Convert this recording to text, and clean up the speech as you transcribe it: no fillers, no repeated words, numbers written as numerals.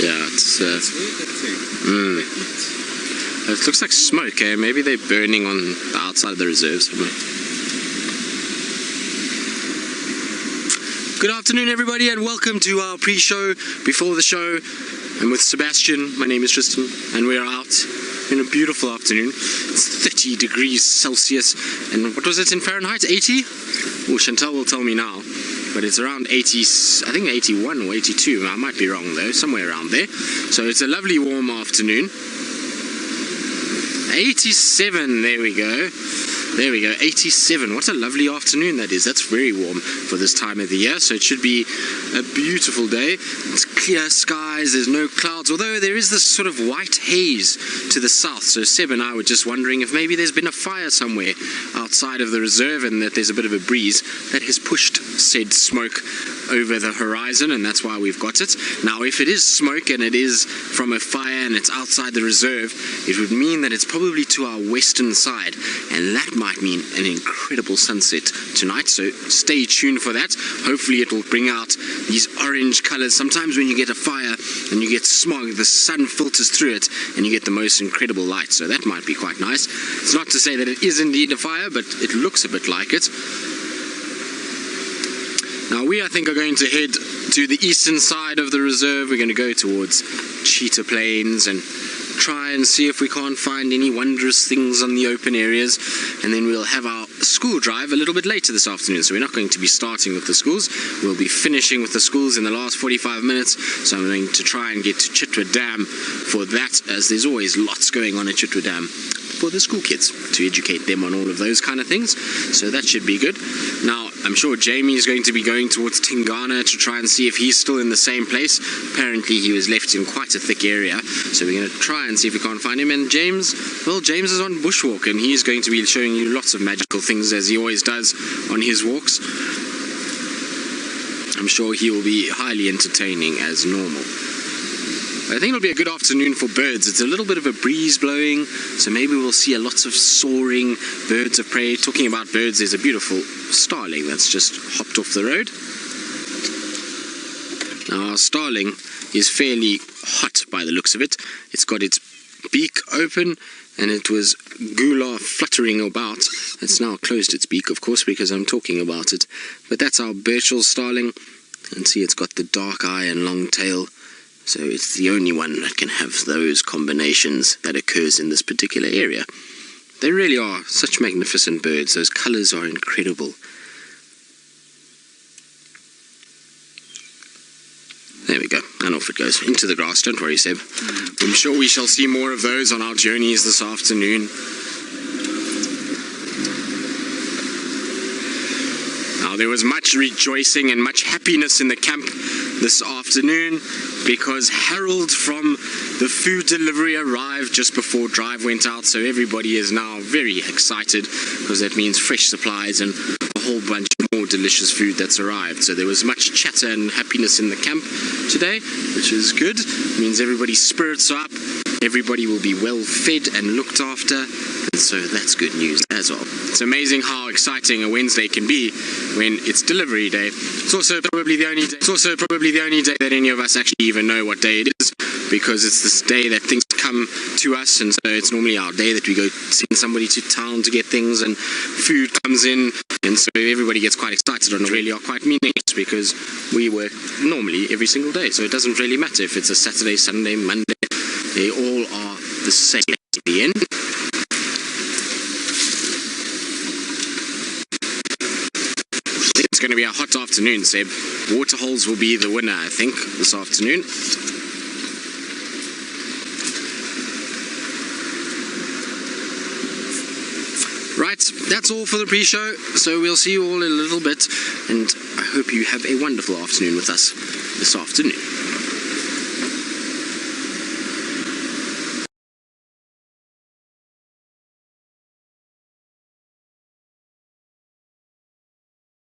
Yeah, it's it looks like smoke, eh? Maybe they're burning on the outside of the reserve somewhere. Good afternoon, everybody, and welcome to our pre-show before the show. I'm with Sebastian. My name is Tristan, and we are out in a beautiful afternoon. It's 30 degrees Celsius, and what was it in Fahrenheit? 80? Oh, Chantal will tell me now. But it's around 80, I think 81 or 82. I might be wrong though, somewhere around there. So it's a lovely warm afternoon. 87, there we go. There we go, 87. What a lovely afternoon that is. That's very warm for this time of the year, so it should be a beautiful day. It's clear skies, there's no clouds, although there is this sort of white haze to the south. So Seb and I were just wondering if maybe there's been a fire somewhere outside of the reserve and that there's a bit of a breeze that has pushed said smoke over the horizon, and that's why we've got it. Now, if it is smoke and it is from a fire and it's outside the reserve, it would mean that it's probably to our western side, and that might mean an incredible sunset tonight, so stay tuned for that. Hopefully it will bring out these orange colors. Sometimes when you get a fire and you get smog, the sun filters through it and you get the most incredible light, so that might be quite nice. It's not to say that it is indeed a fire, but it looks a bit like it. Now we, I think, are going to head to the eastern side of the reserve. We're going to go towards Cheetah Plains and try and see if we can't find any wondrous things on the open areas, and then we'll have our school drive a little bit later this afternoon. So we're not going to be starting with the schools, we'll be finishing with the schools in the last 45 minutes. So I'm going to try and get to Chitwa Dam for that, as there's always lots going on at Chitwa Dam for the school kids, to educate them on all of those kind of things. So that should be good. Now, I'm sure Jamie is going to be going towards Tingana to try and see if he's still in the same place. Apparently he was left in quite a thick area, so we're going to try and see if we can't find him. And James, well, James is on bushwalk, and he's going to be showing you lots of magical things, as he always does on his walks. I'm sure he will be highly entertaining as normal. I think it'll be a good afternoon for birds. It's a little bit of a breeze blowing, so maybe we'll see a lots of soaring birds of prey. Talking about birds, there's a beautiful starling that's just hopped off the road. Now, our starling is fairly hot by the looks of it. It's got its beak open, and it was gula fluttering about. It's now closed its beak, of course, because I'm talking about it. But that's our Birchall starling. And see, it's got the dark eye and long tail. So it's the only one that can have those combinations that occurs in this particular area. They really are such magnificent birds. Those colours are incredible. There we go, and off it goes, into the grass. Don't worry, Seb. I'm sure we shall see more of those on our journeys this afternoon. Now, there was much rejoicing and much happiness in the camp this afternoon, because Harold from the food delivery arrived just before drive went out, so everybody is now very excited, because that means fresh supplies and a whole bunch more delicious food that's arrived. So there was much chatter and happiness in the camp today, which is good. It means everybody's spirits are up, everybody will be well fed and looked after, and so that's good news as well. It's amazing how exciting a Wednesday can be when it's delivery day. It's also probably the only day that any of us actually even know what day it is, because it's this day that things come to us, and so it's normally our day that we go send somebody to town to get things, and food comes in, and so everybody gets quite excited, and really are quite meaningless, because we work normally every single day, so it doesn't really matter if it's a Saturday, Sunday, Monday. They all are the same at the end. It's going to be a hot afternoon, Seb. Waterholes will be the winner, I think, this afternoon. Right, that's all for the pre-show, so we'll see you all in a little bit, and I hope you have a wonderful afternoon with us this afternoon.